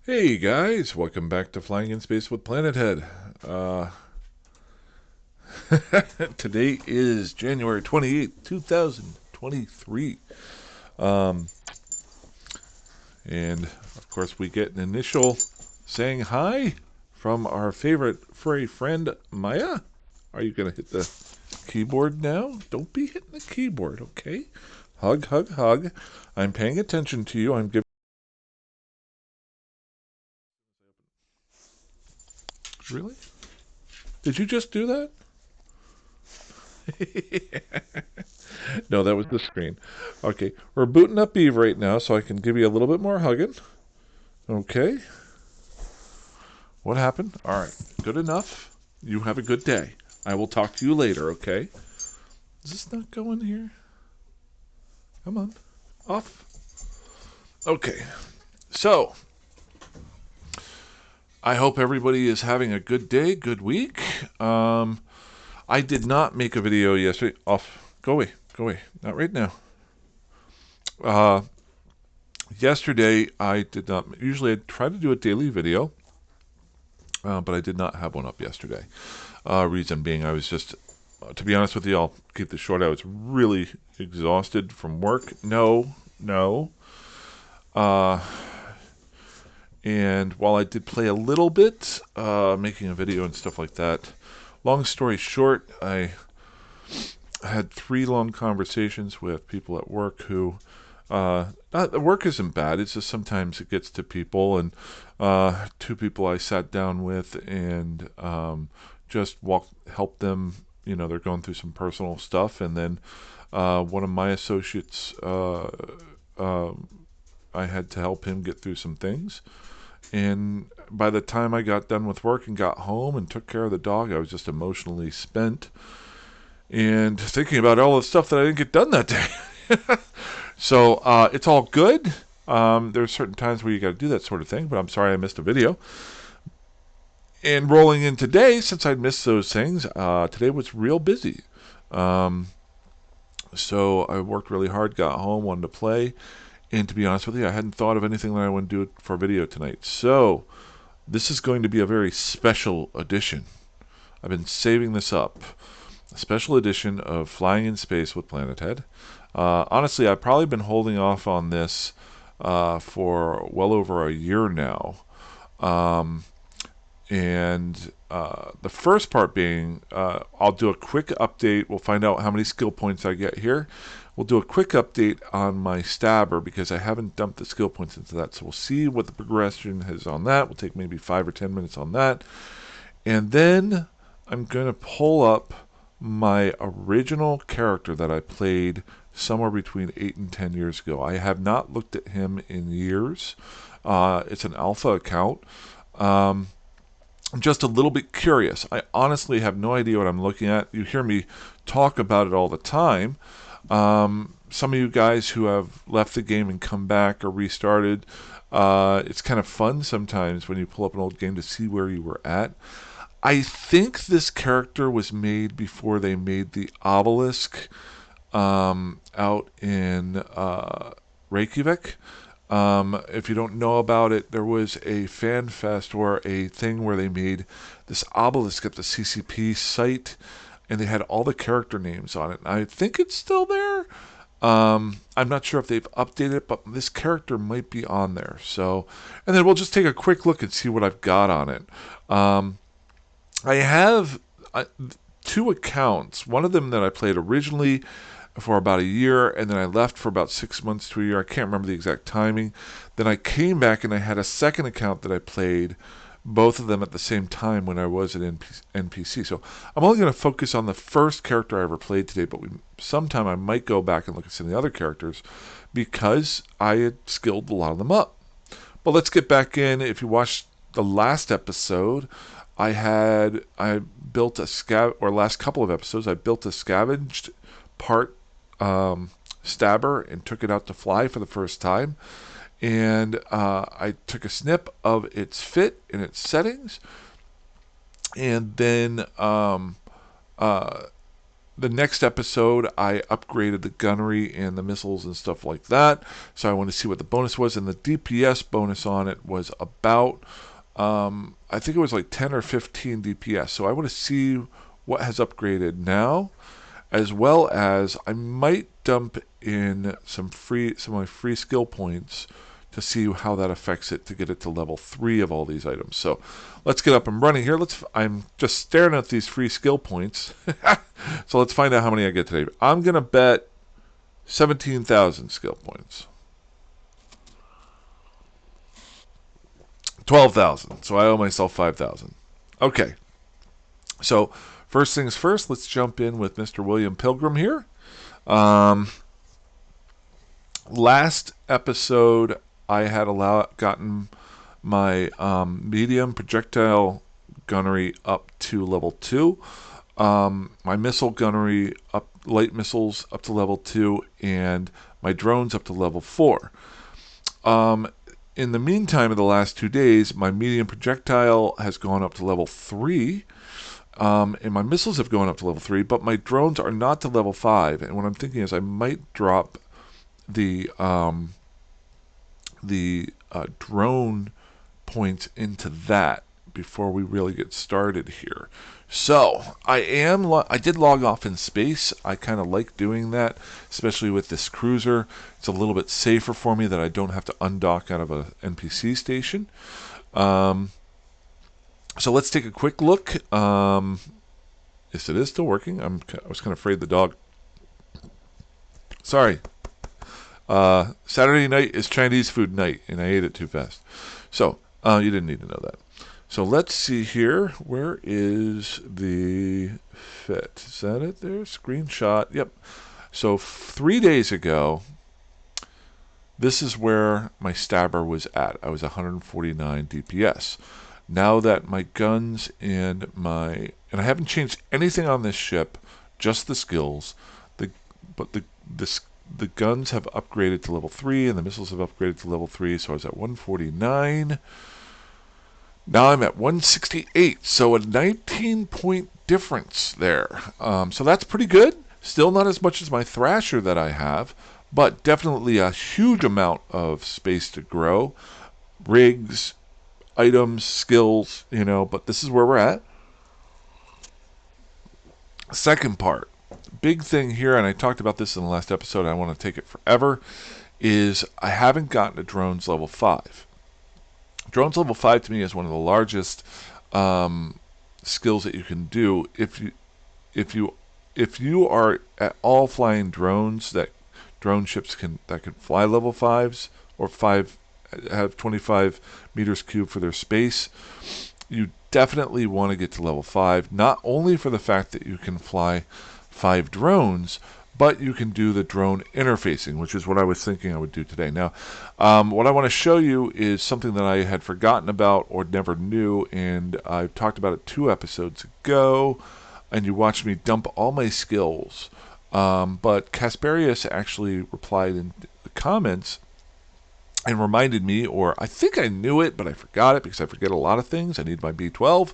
Hey guys, welcome back to Flying in Space with Planet Head. Uh, Today is January 28th, 2023. Um, and of course, we get an initial saying hi from our favorite furry friend, Maya. Are you going to hit the keyboard now? Don't be hitting the keyboard, okay? Hug, hug, hug. I'm paying attention to you. I'm giving. Really? Did you just do that? No, that was the screen. Okay, we're booting up Eve right now, so I can give you a little bit more hugging. Okay, what happened? All right, good enough. You have a good day. I will talk to you later, okay? Is this not going here? Come on. Off. Okay, so I hope everybody is having a good day, good week. I did not make a video yesterday. Off. Go away. Go away. Not right now. Uh, Yesterday, I did not. Usually, I try to do a daily video. But I did not have one up yesterday. Reason being, I was just, to be honest with you, I'll keep this short. I was really exhausted from work. No. Uh, and while I did play a little bit, making a video and stuff like that, long story short, I had 3 long conversations with people at work who the work isn't bad. It's just sometimes it gets to people, and 2 people I sat down with and just helped them. You know, they're going through some personal stuff, and then one of my associates, I had to help him get through some things. And by the time I got done with work and got home and took care of the dog, I was just emotionally spent and thinking about all the stuff that I didn't get done that day. So it's all good. There's certain times where you got to do that sort of thing, but I'm sorry I missed a video. And rolling in today, since I missed those things, today was real busy. Um, so I worked really hard, got home, wanted to play, and to be honest with you, I hadn't thought of anything that I want to do for a video tonight. So this is going to be a very special edition. I've been saving this up. A special edition of Flying in Space with Planet Head. Honestly, I've probably been holding off on this for well over a year now. Um, and the first part being, I'll do a quick update. We'll find out how many skill points I get here. We'll do a quick update on my stabber because I haven't dumped the skill points into that. So we'll see what the progression is on that. We'll take maybe 5 or 10 minutes on that. And then I'm going to pull up my original character that I played somewhere between 8 and 10 years ago. I have not looked at him in years. It's an alpha account. Um, I'm just a little bit curious. I honestly have no idea what I'm looking at. You hear me talk about it all the time. Some of you guys who have left the game and come back or restarted, it's kind of fun sometimes when you pull up an old game to see where you were at. I think this character was made before they made the obelisk out in Reykjavik. If you don't know about it, there was a fan fest or a thing where they made this obelisk at the CCP site, and they had all the character names on it. I think it's still there. I'm not sure if they've updated it, but this character might be on there. So, and then we'll just take a quick look and see what I've got on it. I have 2 accounts. One of them that I played originally for about a year, and then I left for about 6 months to a year. I can't remember the exact timing. Then I came back and I had a second account that I played, both of them at the same time when I was at NPC. So I'm only going to focus on the first character I ever played today, but sometime I might go back and look at some of the other characters because I had skilled a lot of them up. But let's get back in. If you watched the last episode, I built a or last couple of episodes, I built a scavenged part stabber and took it out to fly for the first time. And I took a snip of its fit and its settings, and then the next episode, I upgraded the gunnery and the missiles and stuff like that. So I want to see what the bonus was. And the DPS bonus on it was about, I think it was like 10 or 15 DPS. So I want to see what has upgraded now, as well as I might dump in some of my free skill points to see how that affects it to get it to level 3 of all these items. So let's get up and running here. I'm just staring at these free skill points. So let's find out how many I get today. I'm going to bet 17,000 skill points. 12,000. So I owe myself 5,000. Okay. So first things first, let's jump in with Mr. William Pilgrim here. Last episode, I had gotten my medium projectile gunnery up to level 2. My missile gunnery light missiles up to level 2, and my drones up to level 4. In the meantime, in the last 2 days, my medium projectile has gone up to level 3. And my missiles have gone up to level 3, but my drones are not to level 5. And what I'm thinking is I might drop the drone points into that before we really get started here. So I did log off in space. I kind of like doing that, especially with this cruiser. It's a little bit safer for me that I don't have to undock out of a NPC station. So let's take a quick look. Yes, it is still working. I was kind of afraid the dog. Sorry. Saturday night is Chinese food night, and I ate it too fast. So you didn't need to know that. So let's see here. Where is the fit? Is that it there? Screenshot. Yep. So 3 days ago, this is where my stabber was at. I was 149 DPS. Now that my guns and I haven't changed anything on this ship, just the skills, but the guns have upgraded to level 3 and the missiles have upgraded to level 3, so I was at 149. Now I'm at 168, so a 19-point difference there. So that's pretty good. Still not as much as my Thrasher that I have, but definitely a huge amount of space to grow. Rigs, items, skills, but this is where we're at. Second part, big thing here, and I talked about this in the last episode, I want to take it forever, is I haven't gotten to drones level 5. Drones level 5 to me is one of the largest skills that you can do if you are at all flying drones drone ships that can fly level 5s or have 25 meters cubed for their space. You definitely want to get to level 5, not only for the fact that you can fly 5 drones, but you can do the drone interfacing, which is what I was thinking I would do today. Now, what I want to show you is something that I had forgotten about or never knew, and I talked about it 2 episodes ago, and you watched me dump all my skills. But Casparius actually replied in the comments and reminded me, or I think I knew it, but I forgot it because I forget a lot of things. I need my B12.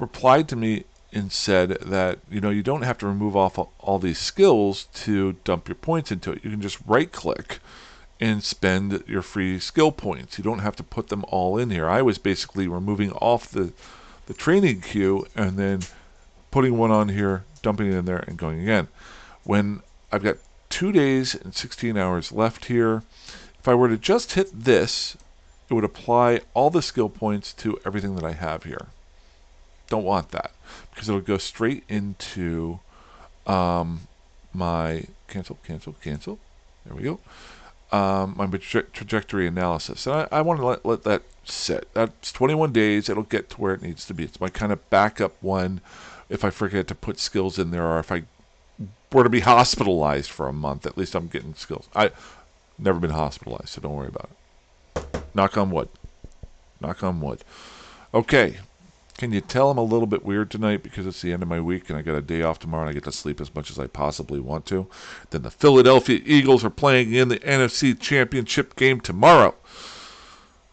Replied to me and said that you don't have to remove off all these skills to dump your points into it. You can just right click and spend your free skill points. You don't have to put them all in here. I was basically removing off the training queue and then putting one on here, dumping it in there, and going again. When I've got 2 days and 16 hours left here, if I were to just hit this, it would apply all the skill points to everything that I have here. Don't want that, because it'll go straight into my cancel. There we go. My trajectory analysis. And I want to let that sit. That's 21 days. It'll get to where it needs to be. It's my kind of backup one if I forget to put skills in there, or if I were to be hospitalized for a month. At least I'm getting skills. I've never been hospitalized, so don't worry about it. Knock on wood. Knock on wood. Okay. Can you tell I'm a little bit weird tonight because it's the end of my week and I got a day off tomorrow and I get to sleep as much as I possibly want to? Then the Philadelphia Eagles are playing in the NFC Championship game tomorrow.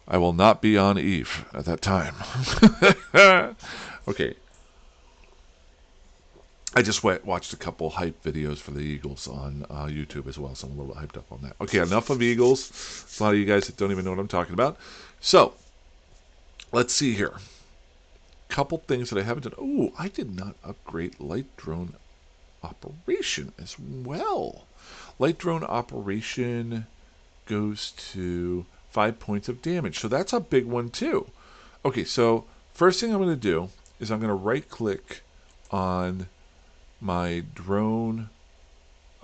I will not be on Eve at that time. Okay. I just watched a couple hype videos for the Eagles on YouTube as well, so I'm a little bit hyped up on that. Okay, enough of Eagles. There's a lot of you guys that don't even know what I'm talking about. So, let's see here. Couple things that I haven't done. Oh, I did not upgrade light drone operation as well. Light drone operation goes to 5 points of damage. So that's a big one too. Okay, so first thing I'm going to do is I'm going to right click on my drone,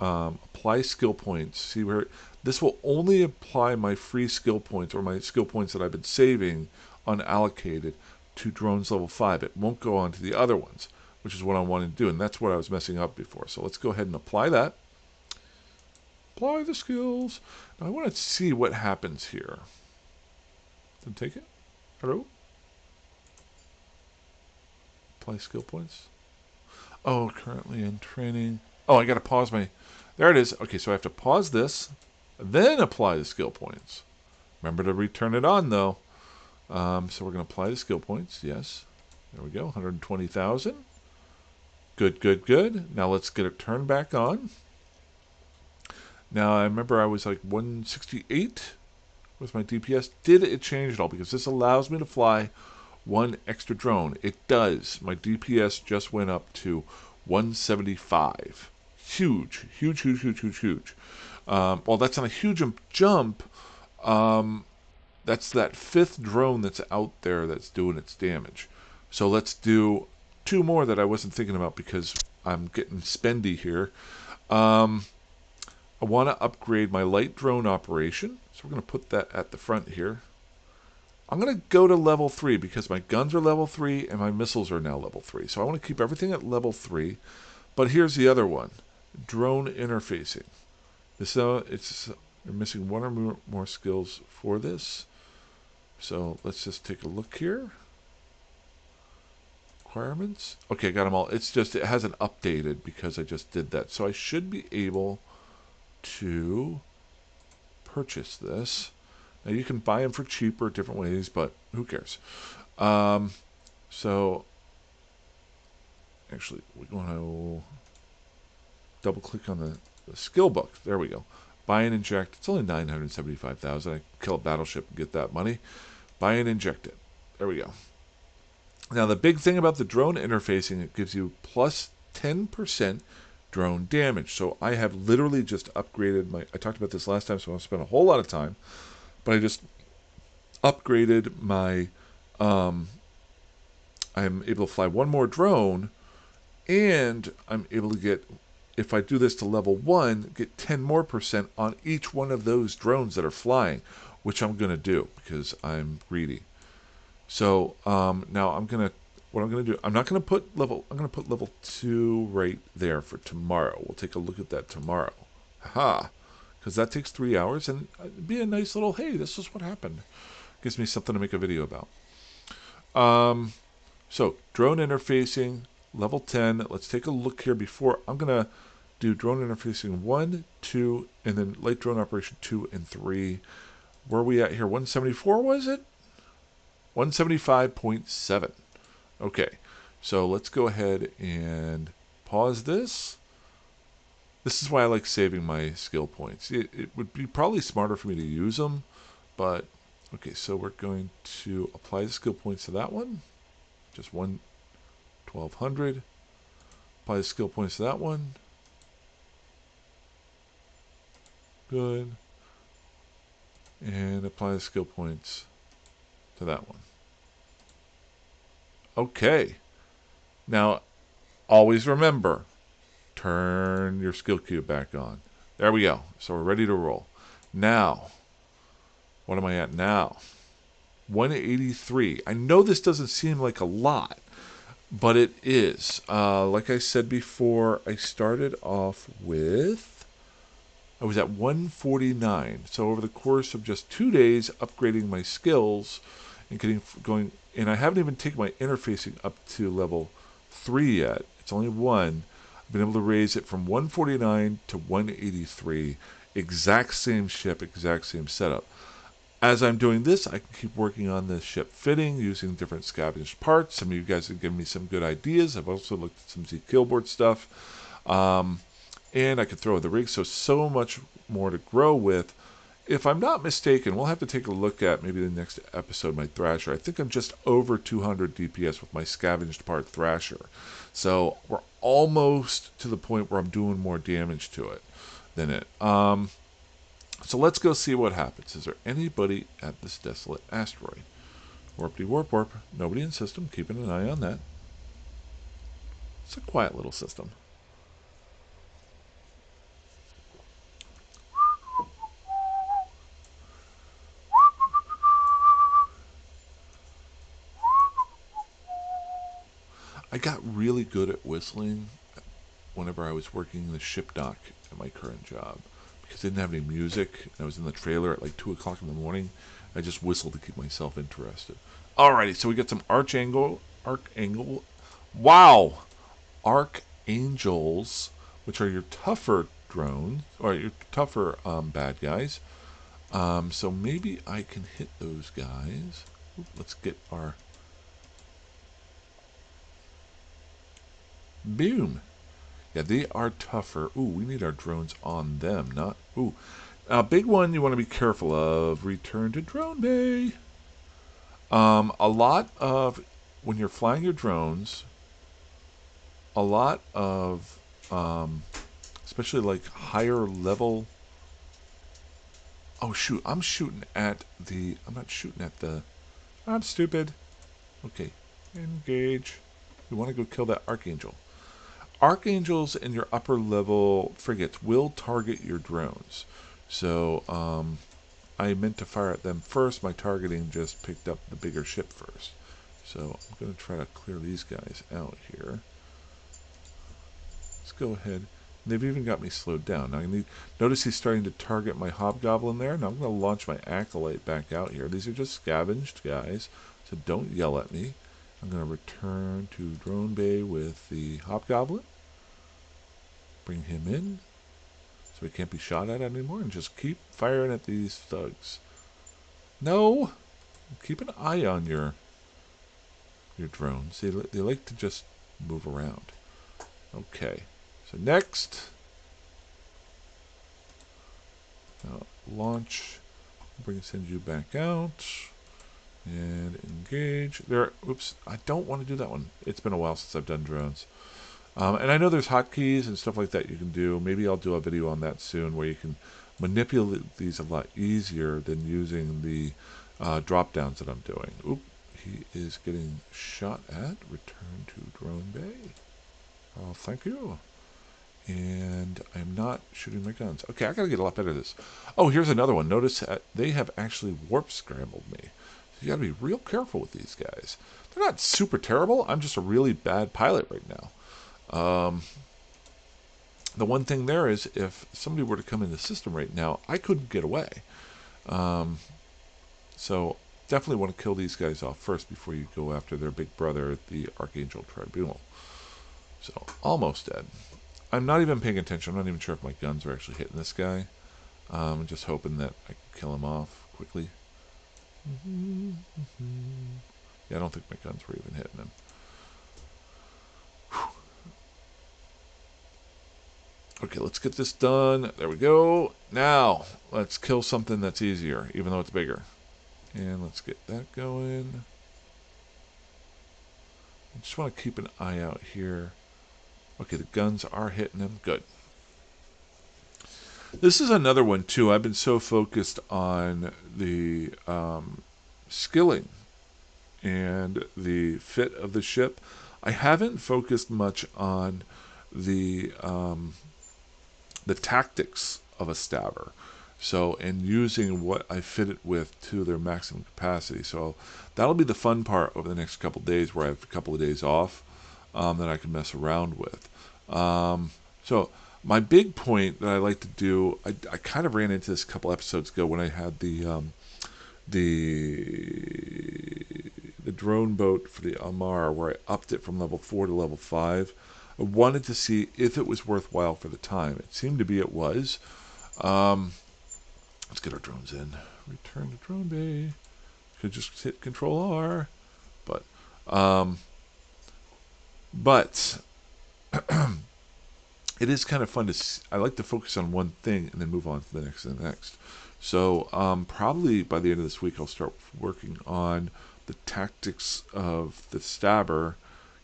apply skill points. See where this will only apply my free skill points or my skill points that I've been saving unallocated to drones level 5. It won't go on to the other ones, which is what I wanted to do, and that's what I was messing up before. So let's go ahead and apply that. Apply the skills. Now I want to see what happens here. Then take it. Hello? Apply skill points. Oh, currently in training. Oh, I got to pause my... There it is. Okay, so I have to pause this, then apply the skill points. Remember to return it on, though. So we're going to apply the skill points. Yes. There we go. 120,000. Good, good, good. Now let's get it turned back on. Now, I remember I was like 168 with my DPS. Did it change at all? Because this allows me to fly one extra drone. It does. My DPS just went up to 175. Huge, huge, huge, huge, huge, huge. Well, that's not a huge jump. That's that 5th drone that's out there that's doing its damage. So let's do 2 more that I wasn't thinking about because I'm getting spendy here. I want to upgrade my light drone operation. So we're going to put that at the front here. I'm going to go to level 3 because my guns are level 3 and my missiles are now level 3. So I want to keep everything at level 3. But here's the other one. Drone interfacing. This you're missing 1 or more skills for this. So let's just take a look here. Requirements. Okay, I got them all. It's just, it hasn't updated because I just did that. So I should be able to purchase this. Now you can buy them for cheaper different ways, but who cares? So actually we're going to double click on the skill book. There we go. Buy and inject. It's only 975,000. I kill a battleship and get that money. Buy and inject it. There we go. Now the big thing about the drone interfacing, it gives you plus 10% drone damage. So I have literally just upgraded my... I talked about this last time, so I won't spend a whole lot of time. But I just upgraded my... I'm able to fly 1 more drone, and I'm able to get... If I do this to level 1, get 10% more on each one of those drones that are flying, which I'm going to do because I'm greedy. So now I'm going to... What I'm going to do, I'm not going to put level... I'm going to put level 2 right there for tomorrow. We'll take a look at that tomorrow. Haha. Because that takes 3 hours, and it'd be a nice little, hey, this is what happened. Gives me something to make a video about. So, drone interfacing, level 10. Let's take a look here before. I'm going to do drone interfacing 1, 2, and then light drone operation 2 and 3. Where are we at here? 174 was it? 175.7. Okay, so let's go ahead and pause this. This is why I like saving my skill points. It would be probably smarter for me to use them, but okay, so we're going to apply the skill points to that one. Just 1,200. Apply the skill points to that one. Good. And apply the skill points to that one. Okay. Now, always remember, turn your skill cube back on. There we go. So we're ready to roll. Now, what am I at now? 183. I know this doesn't seem like a lot, but it is. Like I said before, I started off with... I was at 149. So over the course of just 2 days, upgrading my skills and going... And I haven't even taken my interfacing up to level 3 yet. It's only 1. I've been able to raise it from 149 to 183. Exact same ship, exact same setup. As I'm doing this, I can keep working on the ship fitting using different scavenged parts. Some of you guys have given me some good ideas. I've also looked at some Z Killboard stuff. Um, and I could throw in the rig, so much more to grow with. If I'm not mistaken, we'll have to take a look at maybe the next episode, my Thrasher. I think I'm just over 200 DPS with my scavenged part Thrasher. So we're almost to the point where I'm doing more damage to it than it. So let's go see what happens. Is there anybody at this desolate asteroid? Warpty warp warp. Nobody in system. Keeping an eye on that. It's a quiet little system. I got really good at whistling whenever I was working the ship dock at my current job. Because I didn't have any music, and I was in the trailer at like 2 o'clock in the morning. I just whistled to keep myself interested. Alrighty, so we got some Archangel. Wow! Archangels, which are your tougher drones, or your tougher bad guys. So maybe I can hit those guys. Let's get our... Boom! Yeah, they are tougher. Ooh, we need our drones on them, not... Ooh. Big one you want to be careful of. Return to drone bay. A lot of... When you're flying your drones, a lot of... especially like higher level... Oh, shoot. I'm shooting at the... I'm not shooting at the... I'm stupid. Okay. Engage. We want to go kill that Archangel. Archangels and your upper level frigates will target your drones. So, I meant to fire at them first. My targeting just picked up the bigger ship first. So, I'm going to try to clear these guys out here. Let's go ahead. They've even got me slowed down. Now, notice he's starting to target my Hobgoblin there. Now, I'm going to launch my Acolyte back out here. These are just scavenged guys, so don't yell at me. I'm going to return to Drone Bay with the Hobgoblin. Bring him in so he can't be shot at anymore, and just keep firing at these thugs. No! Keep an eye on your drones. They like to just move around. Okay. So next, launch. Send you back out. And engage. Oops, I don't want to do that one. It's been a while since I've done drones. And I know there's hotkeys and stuff like that you can do. Maybe I'll do a video on that soon where you can manipulate these a lot easier than using the drop downs that I'm doing. Oop, he is getting shot at. Return to drone bay. Oh, thank you. And I'm not shooting my guns. Okay, I gotta get a lot better at this. Oh, here's another one. Notice they have actually warp scrambled me. So you gotta be real careful with these guys. They're not super terrible. I'm just a really bad pilot right now. The one thing there is, if somebody were to come in the system right now, I couldn't get away. So definitely want to kill these guys off first before you go after their big brother, the Archangel Tribunal. So almost dead. I'm not even paying attention. I'm not even sure if my guns are actually hitting this guy. I'm just hoping that I can kill him off quickly. Yeah, I don't think my guns were even hitting him. Okay, let's get this done. There we go. Now, let's kill something that's easier, even though it's bigger. And let's get that going. I just want to keep an eye out here. Okay, the guns are hitting him. Good. This is another one, too. I've been so focused on the skilling and the fit of the ship. I haven't focused much on the tactics of a stabber. So, and using what I fit it with to their maximum capacity. So that'll be the fun part over the next couple of days, where I have a couple of days off that I can mess around with. So my big point that I like to do, I kind of ran into this a couple episodes ago when I had the drone boat for the Amar, where I upped it from level 4 to level 5. I wanted to see if it was worthwhile for the time. It seemed to be it was. Let's get our drones in. Return to drone bay. Could just hit Control R, but um, but it is kind of fun to. I like to focus on one thing and then move on to the next and the next. So probably by the end of this week, I'll start working on the tactics of the stabber,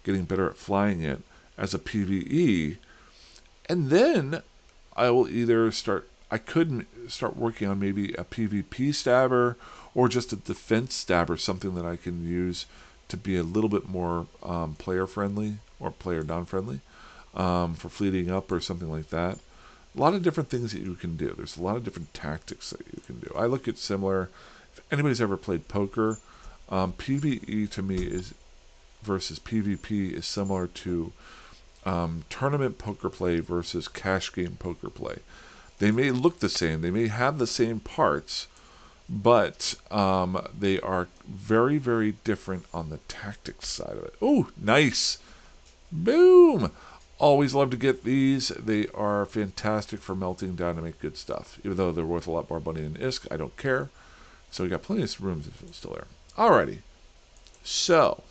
getting better at flying it as a PVE, and then I will either start. I could start working on maybe a PvP stabber or just a defense stabber, something that I can use to be a little bit more player friendly or player non friendly for fleeting up or something like that. A lot of different things that you can do. There's a lot of different tactics that you can do. I look at similar. If anybody's ever played poker, PVE to me is versus PvP is similar to tournament poker play versus cash game poker play. They may look the same, they may have the same parts, but they are very, very different on the tactics side of it. Oh, nice. Boom. Always love to get these. They are fantastic for melting down to make good stuff. Even though they're worth a lot more money than ISK, I don't care. So we got plenty of rooms still there. Alrighty. So,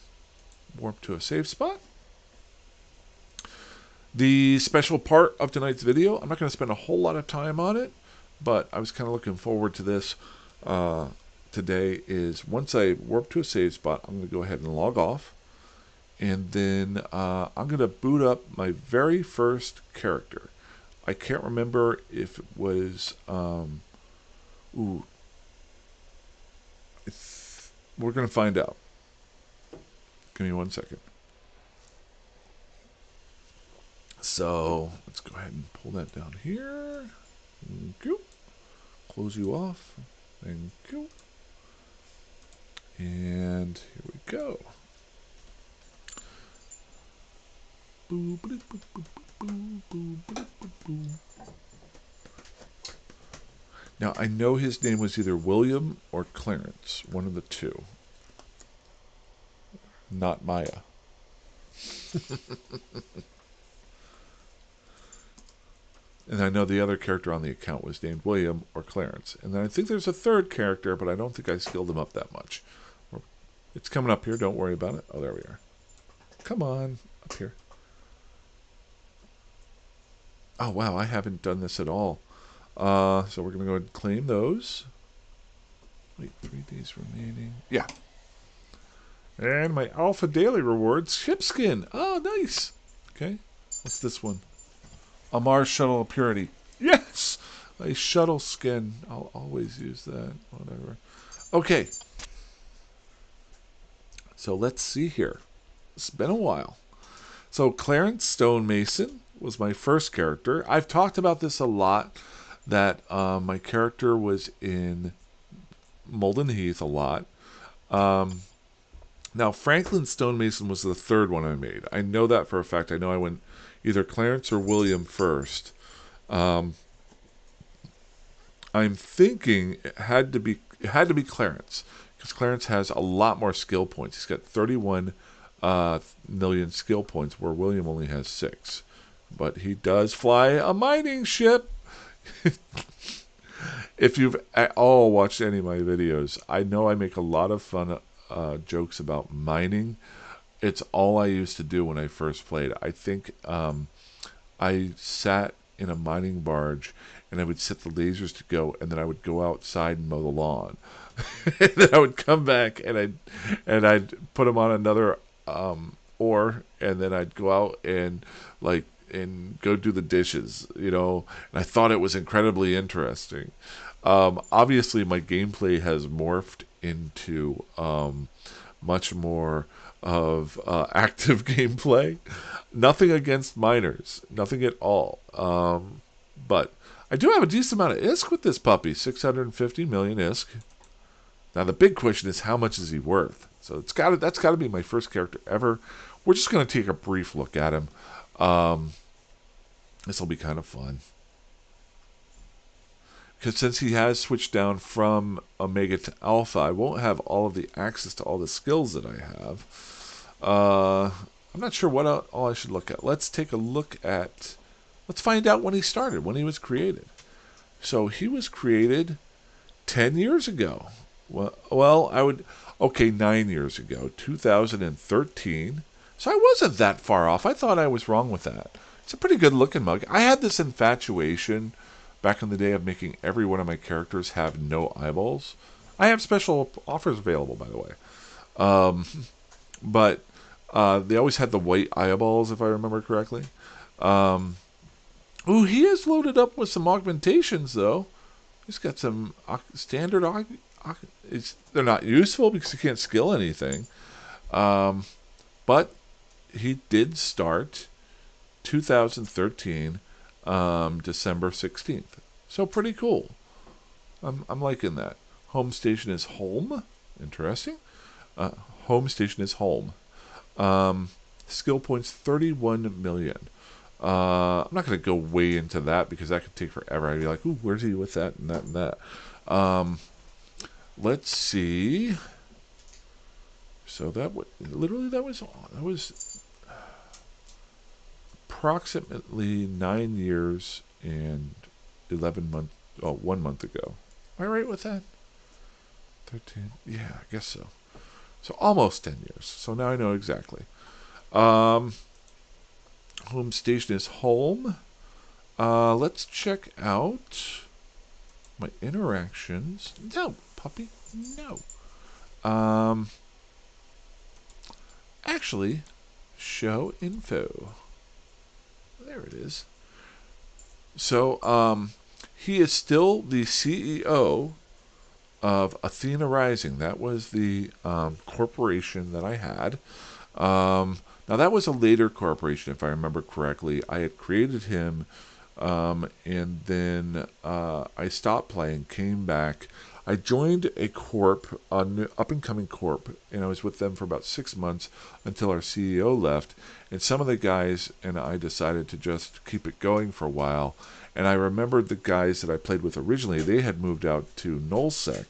warp to a safe spot. The special part of tonight's video, I'm not going to spend a whole lot of time on it, but I was kind of looking forward to this today, is once I warp to a save spot, I'm going to go ahead and log off, and then I'm going to boot up my very first character. I can't remember if it was, we're going to find out. Give me 1 second. So let's go ahead and pull that down here. Thank you. Close you off. Thank you. And here we go. Now I know his name was either William or Clarence, one of the two. Not Maya. And I know the other character on the account was named William or Clarence. And then I think there's a third character, but I don't think I skilled him up that much. It's coming up here. Don't worry about it. Oh, there we are. Come on. Up here. Oh, wow. I haven't done this at all. So we're going to go ahead and claim those. Wait, 3 days remaining. Yeah. And my Alpha Daily Rewards, Shipskin. Oh, nice. Okay. What's this one? A Mars Shuttle Purity. Yes! A shuttle skin. I'll always use that. Whatever. Okay. So let's see here. It's been a while. So Clarence Stonemason was my first character. I've talked about this a lot, that my character was in Molden Heath a lot. Now, Franklin Stonemason was the third one I made. I know that for a fact. I know I went either Clarence or William first. I'm thinking it had to be Clarence, because Clarence has a lot more skill points. He's got 31 million skill points, where William only has 6. But he does fly a mining ship. If you've at all watched any of my videos, I know I make a lot of fun jokes about mining. It's all I used to do when I first played. I think I sat in a mining barge and I would set the lasers to go, and then I would go outside and mow the lawn. And then I would come back and I'd put them on another ore, and then I'd go out and go do the dishes, And I thought it was incredibly interesting. Obviously, my gameplay has morphed into much more of active gameplay. Nothing against miners, nothing at all. But I do have a decent amount of ISK with this puppy, 650 million ISK. Now the big question is, how much is he worth? So that's got to be my first character ever. We're just going to take a brief look at him. This will be kind of fun. Because since he has switched down from Omega to Alpha, I won't have all of the access to all the skills that I have. I'm not sure what all I should look at. Let's take a look at... Let's find out when he started, when he was created. So he was created 10 years ago. Well, I would, okay, 9 years ago, 2013. So I wasn't that far off. I thought I was wrong with that. It's a pretty good looking mug. I had this infatuation back in the day of making every one of my characters have no eyeballs. I have special offers available, by the way. Um, but they always had the white eyeballs, if I remember correctly. Um, ooh, he is loaded up with some augmentations, though. He's got some standard. They're not useful because he can't skill anything. Um, but he did start 2013, December 16th. So pretty cool. I'm liking that. Home station is home. Interesting. Uh, Home station is home. Um, Skill points 31 million. I'm not going to go way into that because that could take forever. I'd be like, ooh, where's he with that and that and that? Um, let's see. So literally that was approximately 9 years and 11 months. Oh, 1 month ago. Am I right with that? 13. Yeah, I guess so. So almost 10 years. So now I know exactly. Um, Home station is home. Let's check out my interactions. No, puppy. No. Um, Actually, show info. There it is. So, he is still the CEO of Athena Rising. That was the corporation that I had. Now, that was a later corporation, if I remember correctly. I had created him, and then I stopped playing, came back. I joined a corp, an up-and-coming corp, and I was with them for about 6 months until our CEO left. And some of the guys and I decided to just keep it going for a while. And I remembered the guys that I played with originally, they had moved out to Nullsec.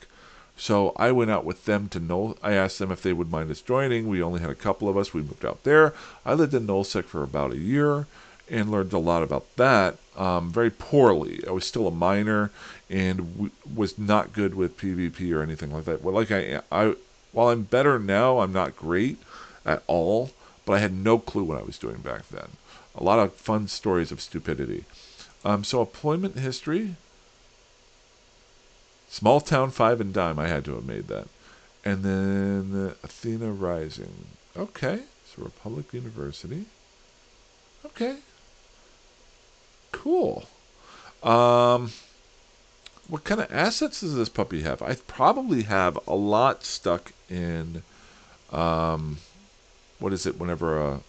So I went out with them to Null. I asked them if they would mind us joining. We only had a couple of us. We moved out there. I lived in Nullsec for about a year and learned a lot about that very poorly. I was still a minor and was not good with PvP or anything like that. Well, while I'm better now, I'm not great at all. But I had no clue what I was doing back then. A lot of fun stories of stupidity. So employment history. Small Town 5 and Dime. I had to have made that. And then Athena Rising. Okay. So Republic University. Okay. Cool. Um, what kind of assets does this puppy have? I probably have a lot stuck in, what is it, whenever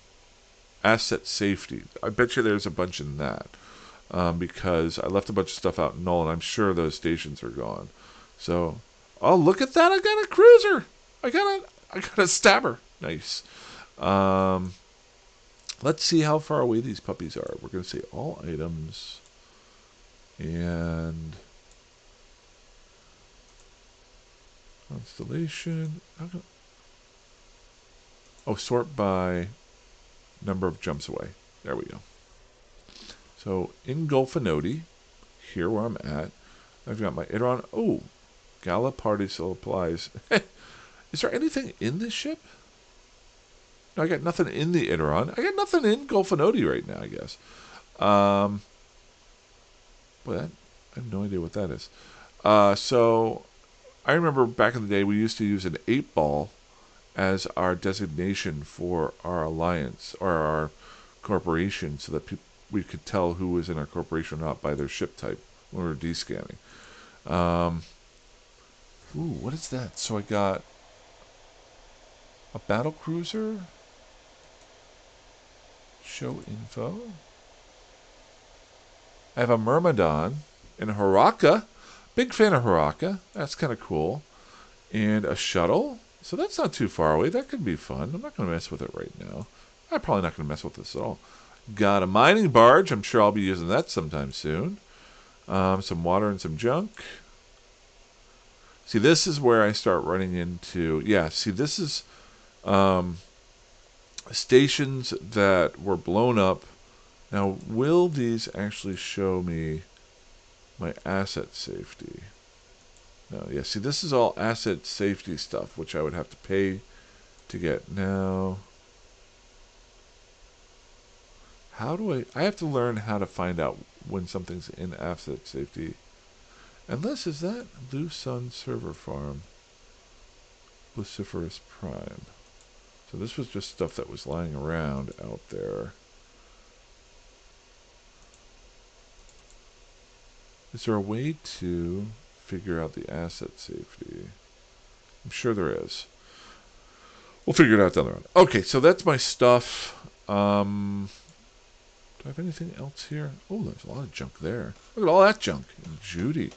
asset safety. I bet you there's a bunch in that. Because I left a bunch of stuff out in Null, and I'm sure those stations are gone. So, oh, look at that! I got a cruiser. I got a stabber. Nice. Um, let's see how far away these puppies are. We're gonna say all items and constellation. Oh, sort by number of jumps away. There we go. So in Golfinoti, here where I'm at, I've got my Idron. Oh, Gala Party supplies. Is there anything in this ship? No, I got nothing in the Idron. I got nothing in Golfinoti right now, I guess. Um, I have no idea what that is. So I remember back in the day we used to use an 8-ball as our designation for our alliance or our corporation so that we could tell who was in our corporation or not by their ship type when we were descanning. Ooh, what is that? So I got a battle cruiser. Show info. I have a Myrmidon and a Haraka. Big fan of Haraka. That's kind of cool. And a shuttle. So that's not too far away. That could be fun. I'm not going to mess with it right now. I'm probably not going to mess with this at all. Got a mining barge. I'm sure I'll be using that sometime soon. Some water and some junk. See, this is where I start running into... Yeah, see, this is stations that were blown up. Now, will these actually show me my asset safety? No, yeah, see, this is all asset safety stuff, which I would have to pay to get. Now, how do I have to learn how to find out when something's in asset safety. Unless, is that Blue Sun Server Farm? Luciferus Prime. So this was just stuff that was lying around out there. Is there a way to figure out the asset safety? I'm sure there is. We'll figure it out down the road. Okay, so that's my stuff. Do I have anything else here? Oh, there's a lot of junk there. Look at all that junk. And Judy.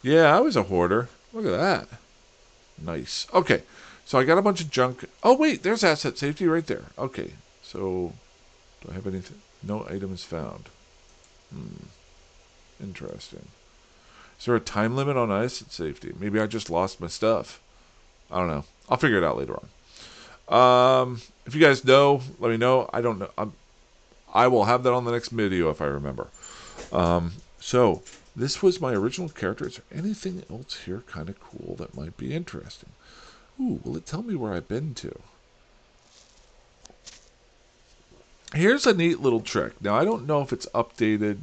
Yeah, I was a hoarder. Look at that. Nice. Okay, so I got a bunch of junk. Oh, wait, there's asset safety right there. Okay, so do I have anything? No items found. Interesting. Is there a time limit on asset safety? Maybe I just lost my stuff. I don't know. I'll figure it out later on. If you guys know, let me know. I don't know. I will have that on the next video if I remember. So this was my original character. Is there anything else here kind of cool that might be interesting? Ooh, will it tell me where I've been to? Here's a neat little trick. Now, I don't know if it's updated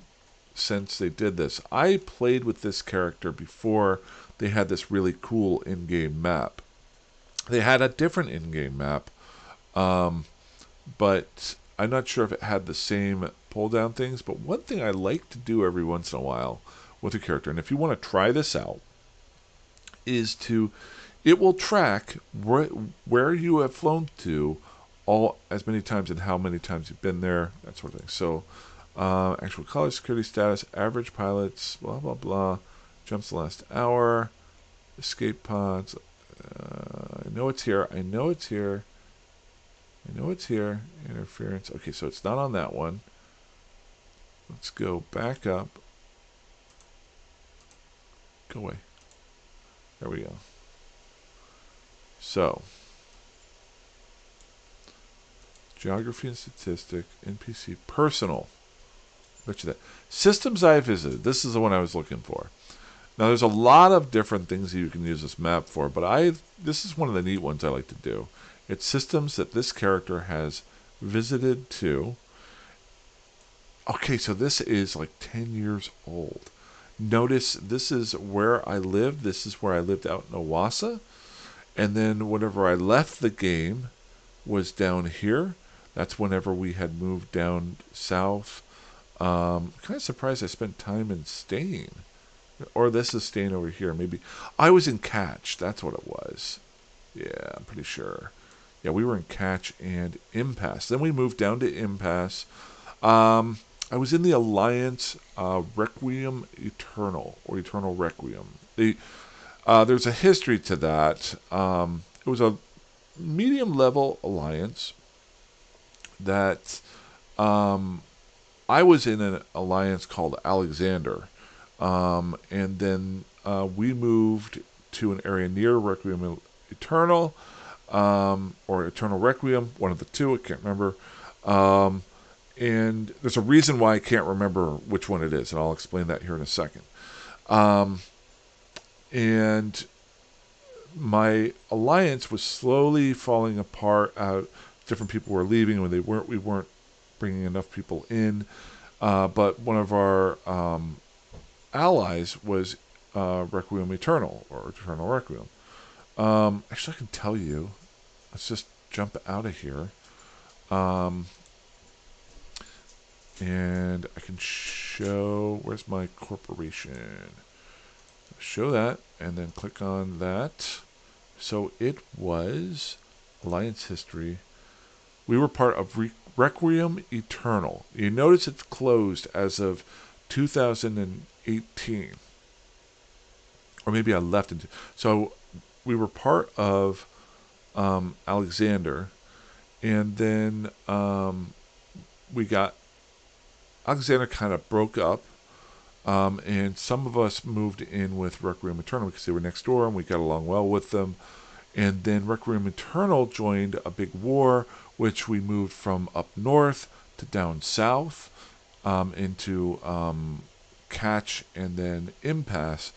since they did this. I played with this character before they had this really cool in-game map. They had a different in-game map, but I'm not sure if it had the same pull-down things. But one thing I like to do every once in a while with a character, and if you want to try this out, is it will track where you have flown to all as many times and how many times you've been there, that sort of thing. So actual college security status, average pilots, blah blah blah, jumps the last hour, escape pods. I know it's here. I know it's here. I know it's here. Interference. Okay, so it's not on that one. Let's go back up. Go away. There we go. So, geography and statistic, NPC, personal. Bet you that. Systems I visited. This is the one I was looking for. Now, there's a lot of different things that you can use this map for, but this is one of the neat ones I like to do. It's systems that this character has visited to. Okay, so this is like 10 years old. Notice this is where I lived. This is where I lived out in Owassa. And then whenever I left the game was down here. That's whenever we had moved down south. Kind of surprised I spent time in Stain. Or this is Stain over here. Maybe I was in Catch. That's what it was. Yeah, I'm pretty sure. Yeah, we were in Catch and Impasse. Then we moved down to Impasse. I was in the Alliance Requiem Eternal, or Eternal Requiem. There's a history to that. It was a medium-level alliance that I was in an alliance called Alexander. And then we moved to an area near Requiem Eternal, or Eternal Requiem, one of the two, I can't remember. And there's a reason why I can't remember which one it is, and I'll explain that here in a second. And my alliance was slowly falling apart. Different people were leaving. When we weren't bringing enough people in. But one of our allies was Requiem Eternal, or Eternal Requiem. Actually, I can tell you. Let's just jump out of here. And I can show, where's my corporation? Show that, and then click on that. So it was Alliance History. We were part of Requiem Eternal. You notice it's closed as of 2018. Or maybe I left it. So we were part of Alexander, and then Alexander kind of broke up, and some of us moved in with Requiem Eternal because they were next door and we got along well with them. And then Requiem Eternal joined a big war, which we moved from up north to down south into Catch and then Impasse.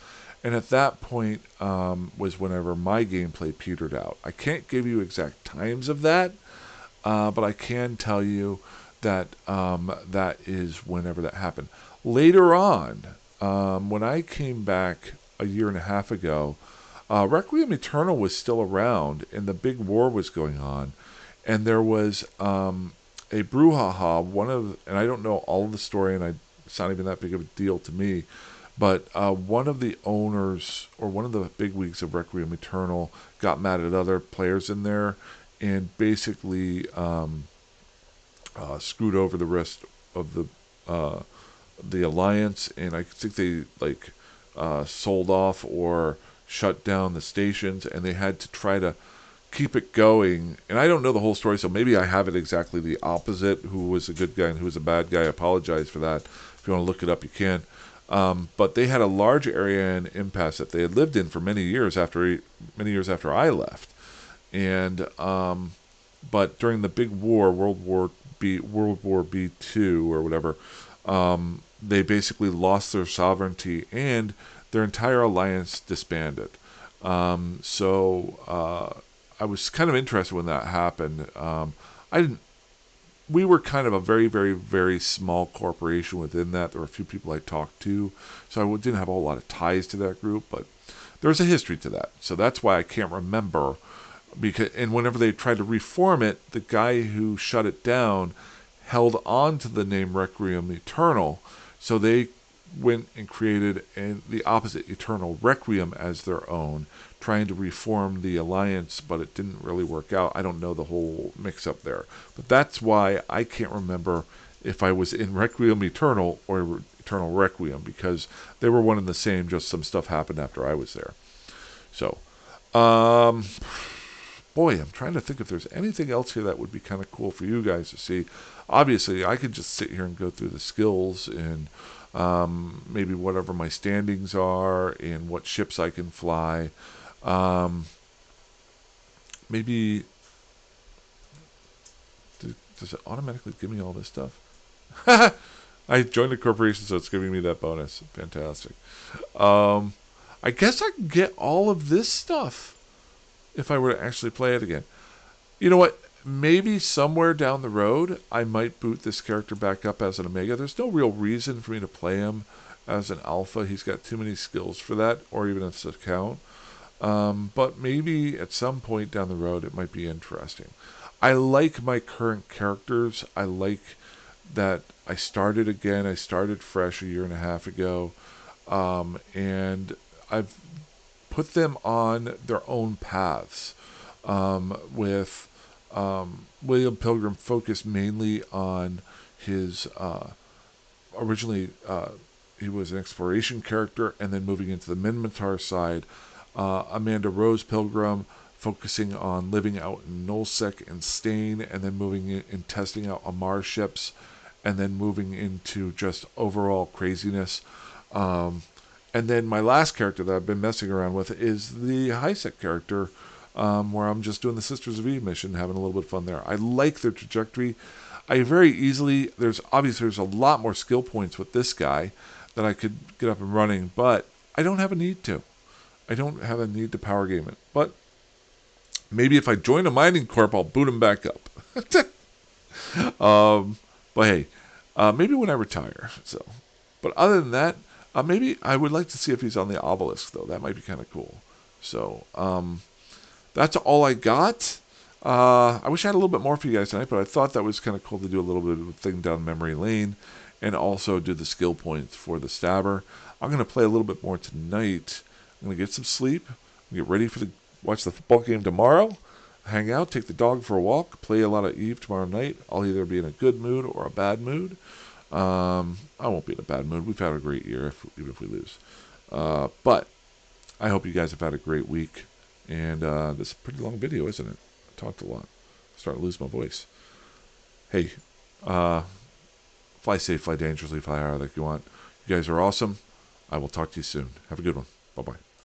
And at that point was whenever my gameplay petered out. I can't give you exact times of that, but I can tell you that that is whenever that happened. Later on, when I came back a year and a half ago, Requiem Eternal was still around, and the big war was going on, and there was a brouhaha. And I don't know all of the story, and it's not even that big of a deal to me. But one of the owners, or one of the bigwigs of Requiem Eternal, got mad at other players in there, and basically screwed over the rest of the alliance. And I think they sold off or shut down the stations, and they had to try to keep it going. And I don't know the whole story, so maybe I have it exactly the opposite. Who was a good guy and who was a bad guy? I apologize for that. If you want to look it up, you can. But they had a large area in Impasse that they had lived in for many years after I left. And but during the big war, World War B2 or whatever, they basically lost their sovereignty and their entire alliance disbanded. So I was kind of interested when that happened. I didn't. We were kind of a very, very, very small corporation within that. There were a few people I talked to, so I didn't have a whole lot of ties to that group. But there's a history to that, so that's why I can't remember. And whenever they tried to reform it, the guy who shut it down held on to the name Requiem Eternal, so they went and created the opposite, Eternal Requiem, as their own, trying to reform the alliance, but it didn't really work out. I don't know the whole mix-up there. But that's why I can't remember if I was in Requiem Eternal or Eternal Requiem, because they were one and the same, just some stuff happened after I was there. So, boy, I'm trying to think if there's anything else here that would be kind of cool for you guys to see. Obviously, I could just sit here and go through the skills and maybe whatever my standings are and what ships I can fly. Maybe does it automatically give me all this stuff? I joined a corporation, so it's giving me that bonus. Fantastic. I guess I can get all of this stuff if I were to actually play it again. You know what? Maybe somewhere down the road, I might boot this character back up as an Omega. There's no real reason for me to play him as an Alpha. He's got too many skills for that, or even as a count. But maybe at some point down the road, it might be interesting. I like my current characters. I like that I started again. I started fresh a year and a half ago. And I've put them on their own paths. With William Pilgrim focused mainly on his originally he was an exploration character, and then moving into the Minmatar side. Amanda Rose Pilgrim focusing on living out in Nullsec and Stain, and then moving in and testing out Amar ships, and then moving into just overall craziness. And then my last character that I've been messing around with is the High-Sec character, where I'm just doing the Sisters of Eve mission, having a little bit of fun there. I like their trajectory. I very easily, there's a lot more skill points with this guy that I could get up and running, but I don't have a need to. I don't have a need to power game it. But maybe if I join a mining corp, I'll boot him back up. But hey, maybe when I retire. So, but other than that, maybe I would like to see if he's on the obelisk, though. That might be kind of cool. So, that's all I got. I wish I had a little bit more for you guys tonight, but I thought that was kind of cool to do a little bit of a thing down memory lane and also do the skill points for the stabber. I'm going to play a little bit more tonight. I'm going to get some sleep, get ready for watch the football game tomorrow, hang out, take the dog for a walk, play a lot of Eve tomorrow night. I'll either be in a good mood or a bad mood. I won't be in a bad mood. We've had a great year, even if we lose. But I hope you guys have had a great week. And this is a pretty long video, isn't it? I talked a lot. I'm starting to lose my voice. Hey, fly safe, fly dangerously, fly higher like you want. You guys are awesome. I will talk to you soon. Have a good one. Bye-bye.